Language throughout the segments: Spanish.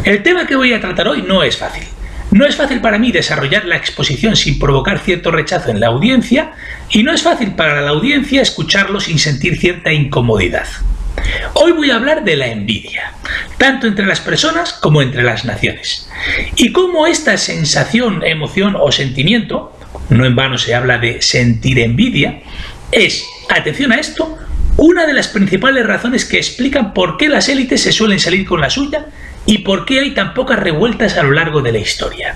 El tema que voy a tratar hoy no es fácil. No es fácil para mí desarrollar la exposición sin provocar cierto rechazo en la audiencia y no es fácil para la audiencia escucharlo sin sentir cierta incomodidad. Hoy voy a hablar de la envidia, tanto entre las personas como entre las naciones, y cómo esta sensación, emoción o sentimiento, no en vano se habla de sentir envidia, es, atención a esto, una de las principales razones que explican por qué las élites se suelen salir con la suya y por qué hay tan pocas revueltas a lo largo de la historia.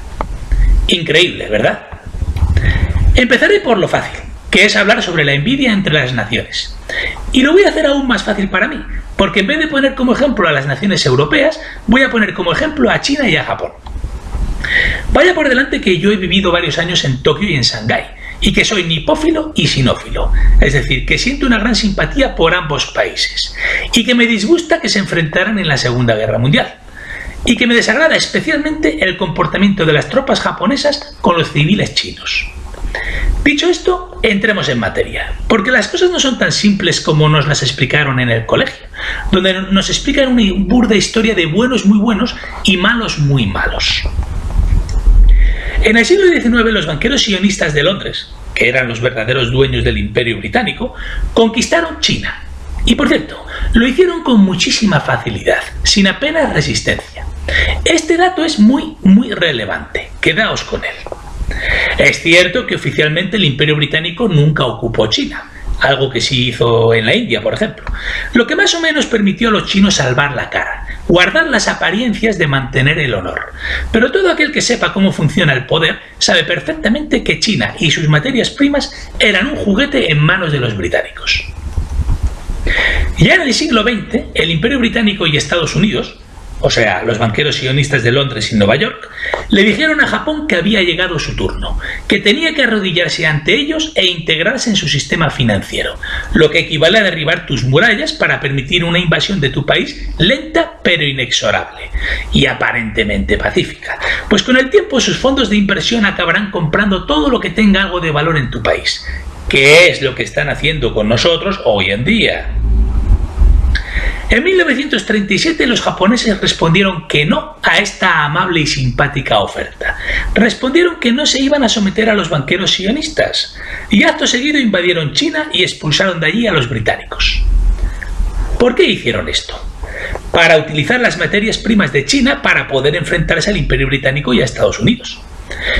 Increíble, ¿verdad? Empezaré por lo fácil, que es hablar sobre la envidia entre las naciones. Y lo voy a hacer aún más fácil para mí, porque en vez de poner como ejemplo a las naciones europeas, voy a poner como ejemplo a China y a Japón. Vaya por delante que yo he vivido varios años en Tokio y en Shanghái, y que soy nipófilo y sinófilo, es decir, que siento una gran simpatía por ambos países, y que me disgusta que se enfrentaran en la Segunda Guerra Mundial, y que me desagrada especialmente el comportamiento de las tropas japonesas con los civiles chinos. Dicho esto, entremos en materia, porque las cosas no son tan simples como nos las explicaron en el colegio, donde nos explican una burda historia de buenos muy buenos y malos muy malos. En el siglo XIX, los banqueros sionistas de Londres, que eran los verdaderos dueños del Imperio Británico, conquistaron China. Y por cierto, lo hicieron con muchísima facilidad, sin apenas resistencia. Este dato es muy relevante, quedaos con él. Es cierto que oficialmente el Imperio Británico nunca ocupó China, algo que sí hizo en la India, por ejemplo, lo que más o menos permitió a los chinos salvar la cara, guardar las apariencias de mantener el honor. Pero todo aquel que sepa cómo funciona el poder sabe perfectamente que China y sus materias primas eran un juguete en manos de los británicos. Ya en el siglo XX, el Imperio Británico y Estados Unidos, o sea, los banqueros sionistas de Londres y Nueva York, le dijeron a Japón que había llegado su turno, que tenía que arrodillarse ante ellos e integrarse en su sistema financiero, lo que equivale a derribar tus murallas para permitir una invasión de tu país lenta pero inexorable y aparentemente pacífica, pues con el tiempo sus fondos de inversión acabarán comprando todo lo que tenga algo de valor en tu país, que es lo que están haciendo con nosotros hoy en día. En 1937 los japoneses respondieron que no a esta amable y simpática oferta. Respondieron que no se iban a someter a los banqueros sionistas y acto seguido invadieron China y expulsaron de allí a los británicos. ¿Por qué hicieron esto? Para utilizar las materias primas de China para poder enfrentarse al Imperio Británico y a Estados Unidos.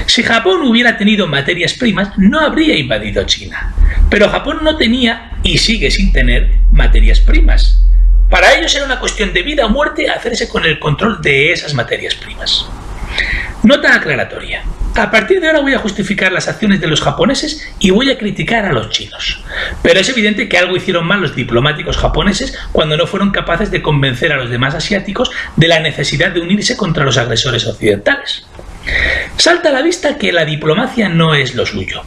Si Japón hubiera tenido materias primas, no habría invadido China. Pero Japón no tenía y sigue sin tener materias primas. Para ellos era una cuestión de vida o muerte hacerse con el control de esas materias primas. Nota aclaratoria. A partir de ahora voy a justificar las acciones de los japoneses y voy a criticar a los chinos. Pero es evidente que algo hicieron mal los diplomáticos japoneses cuando no fueron capaces de convencer a los demás asiáticos de la necesidad de unirse contra los agresores occidentales. Salta a la vista que la diplomacia no es lo suyo.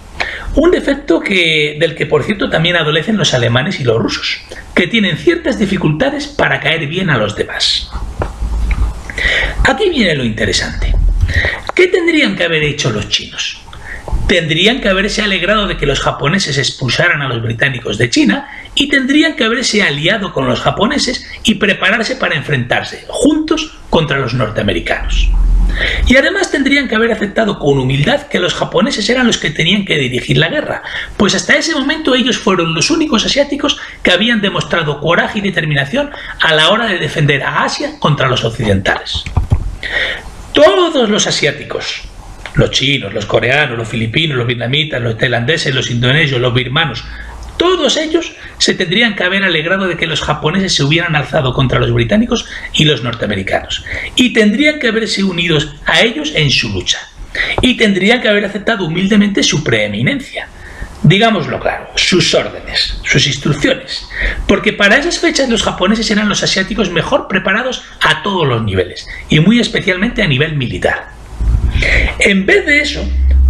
Un defecto del que por cierto también adolecen los alemanes y los rusos, que tienen ciertas dificultades para caer bien a los demás. Aquí viene lo interesante. ¿Qué tendrían que haber hecho los chinos? Tendrían que haberse alegrado de que los japoneses expulsaran a los británicos de China y tendrían que haberse aliado con los japoneses y prepararse para enfrentarse juntos contra los norteamericanos. Y además tendrían que haber aceptado con humildad que los japoneses eran los que tenían que dirigir la guerra, pues hasta ese momento ellos fueron los únicos asiáticos que habían demostrado coraje y determinación a la hora de defender a Asia contra los occidentales. Todos los asiáticos, los chinos, los coreanos, los filipinos, los vietnamitas, los tailandeses, los indonesios, los birmanos, todos ellos se tendrían que haber alegrado de que los japoneses se hubieran alzado contra los británicos y los norteamericanos, y tendrían que haberse unidos a ellos en su lucha, y tendrían que haber aceptado humildemente su preeminencia. Digámoslo claro, sus órdenes, sus instrucciones, porque para esas fechas los japoneses eran los asiáticos mejor preparados a todos los niveles, y muy especialmente a nivel militar. En vez de eso,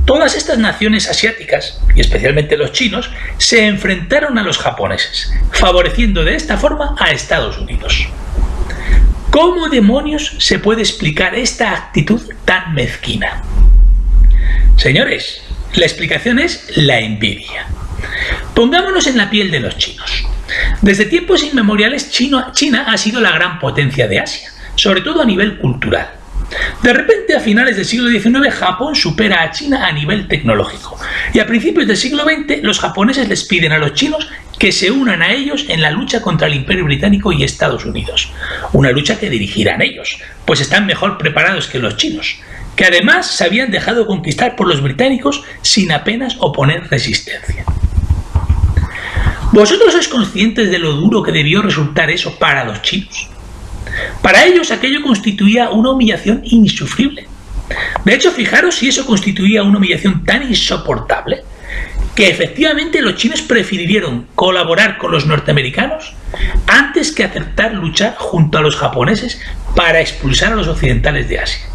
todas estas naciones asiáticas, y especialmente los chinos, se enfrentaron a los japoneses, favoreciendo de esta forma a Estados Unidos. ¿Cómo demonios se puede explicar esta actitud tan mezquina? Señores, la explicación es la envidia. Pongámonos en la piel de los chinos. Desde tiempos inmemoriales, China ha sido la gran potencia de Asia, sobre todo a nivel cultural. De repente, a finales del siglo XIX, Japón supera a China a nivel tecnológico. Y a principios del siglo XX, los japoneses les piden a los chinos que se unan a ellos en la lucha contra el Imperio Británico y Estados Unidos. Una lucha que dirigirán ellos, pues están mejor preparados que los chinos, que además se habían dejado conquistar por los británicos sin apenas oponer resistencia. ¿Vosotros sois conscientes de lo duro que debió resultar eso para los chinos? Para ellos aquello constituía una humillación insufrible. De hecho, fijaros si eso constituía una humillación tan insoportable que efectivamente los chinos prefirieron colaborar con los norteamericanos antes que aceptar luchar junto a los japoneses para expulsar a los occidentales de Asia.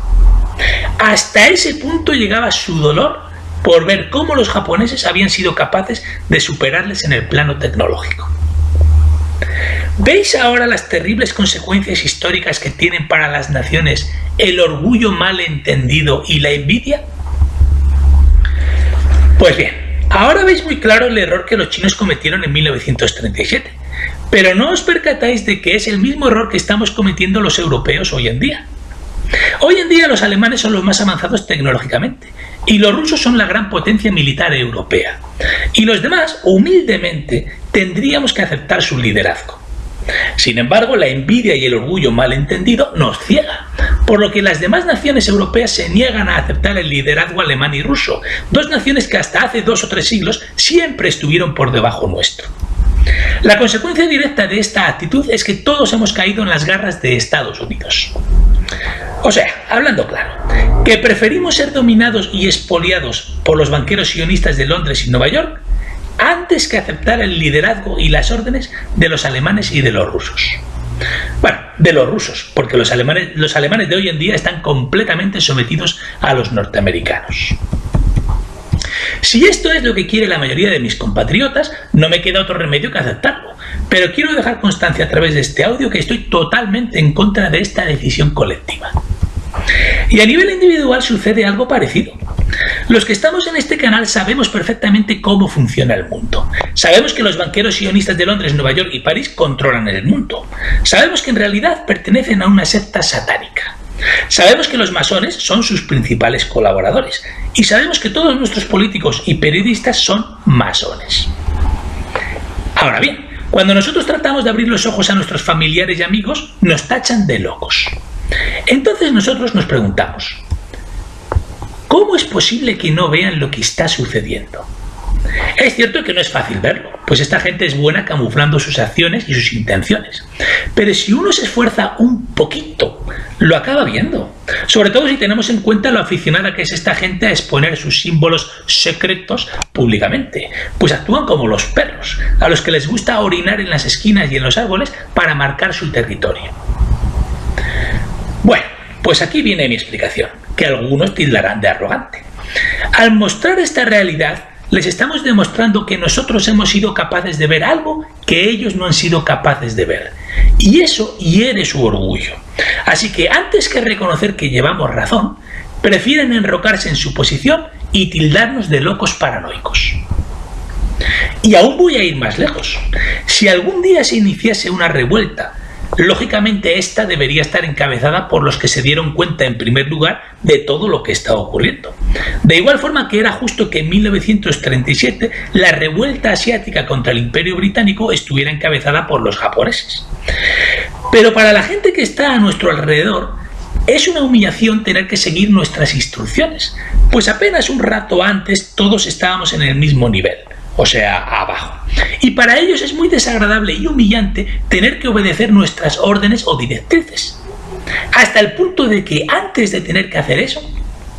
Hasta ese punto llegaba su dolor por ver cómo los japoneses habían sido capaces de superarles en el plano tecnológico. ¿Veis ahora las terribles consecuencias históricas que tienen para las naciones el orgullo mal entendido y la envidia? Pues bien, ahora veis muy claro el error que los chinos cometieron en 1937, pero no os percatáis de que es el mismo error que estamos cometiendo los europeos hoy en día. Hoy en día los alemanes son los más avanzados tecnológicamente y los rusos son la gran potencia militar europea. Y los demás, humildemente, tendríamos que aceptar su liderazgo. Sin embargo, la envidia y el orgullo malentendido nos ciega, por lo que las demás naciones europeas se niegan a aceptar el liderazgo alemán y ruso, dos naciones que hasta hace 2 o 3 siglos siempre estuvieron por debajo nuestro. La consecuencia directa de esta actitud es que todos hemos caído en las garras de Estados Unidos. O sea, hablando claro, que preferimos ser dominados y expoliados por los banqueros sionistas de Londres y Nueva York antes que aceptar el liderazgo y las órdenes de los alemanes y de los rusos. Bueno, de los rusos, porque los alemanes de hoy en día están completamente sometidos a los norteamericanos. Si esto es lo que quiere la mayoría de mis compatriotas, no me queda otro remedio que aceptarlo. Pero quiero dejar constancia a través de este audio que estoy totalmente en contra de esta decisión colectiva. Y a nivel individual sucede algo parecido. Los que estamos en este canal sabemos perfectamente cómo funciona el mundo. Sabemos que los banqueros sionistas de Londres, Nueva York y París controlan el mundo. Sabemos que en realidad pertenecen a una secta satánica. Sabemos que los masones son sus principales colaboradores. Y sabemos que todos nuestros políticos y periodistas son masones. Ahora bien, cuando nosotros tratamos de abrir los ojos a nuestros familiares y amigos, nos tachan de locos. Entonces nosotros nos preguntamos, ¿cómo es posible que no vean lo que está sucediendo? Es cierto que no es fácil verlo, pues esta gente es buena camuflando sus acciones y sus intenciones. Pero si uno se esfuerza un poquito, lo acaba viendo. Sobre todo si tenemos en cuenta lo aficionada que es esta gente a exponer sus símbolos secretos públicamente. Pues actúan como los perros, a los que les gusta orinar en las esquinas y en los árboles para marcar su territorio. Bueno, pues aquí viene mi explicación, que algunos tildarán de arrogante. Al mostrar esta realidad, les estamos demostrando que nosotros hemos sido capaces de ver algo que ellos no han sido capaces de ver. Y eso hiere su orgullo. Así que antes que reconocer que llevamos razón, prefieren enrocarse en su posición y tildarnos de locos paranoicos. Y aún voy a ir más lejos. Si algún día se iniciase una revuelta, lógicamente esta debería estar encabezada por los que se dieron cuenta en primer lugar de todo lo que está ocurriendo. De igual forma que era justo que en 1937 la revuelta asiática contra el Imperio Británico estuviera encabezada por los japoneses. Pero para la gente que está a nuestro alrededor es una humillación tener que seguir nuestras instrucciones, pues apenas un rato antes todos estábamos en el mismo nivel, o sea, abajo. Y para ellos es muy desagradable y humillante tener que obedecer nuestras órdenes o directrices. Hasta el punto de que antes de tener que hacer eso,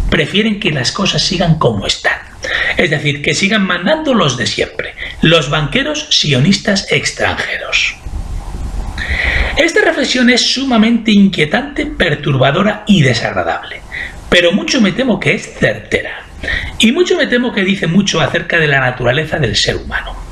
prefieren que las cosas sigan como están. Es decir, que sigan mandando los de siempre, los banqueros sionistas extranjeros. Esta reflexión es sumamente inquietante, perturbadora y desagradable, pero mucho me temo que es certera. Y mucho me temo que dice mucho acerca de la naturaleza del ser humano.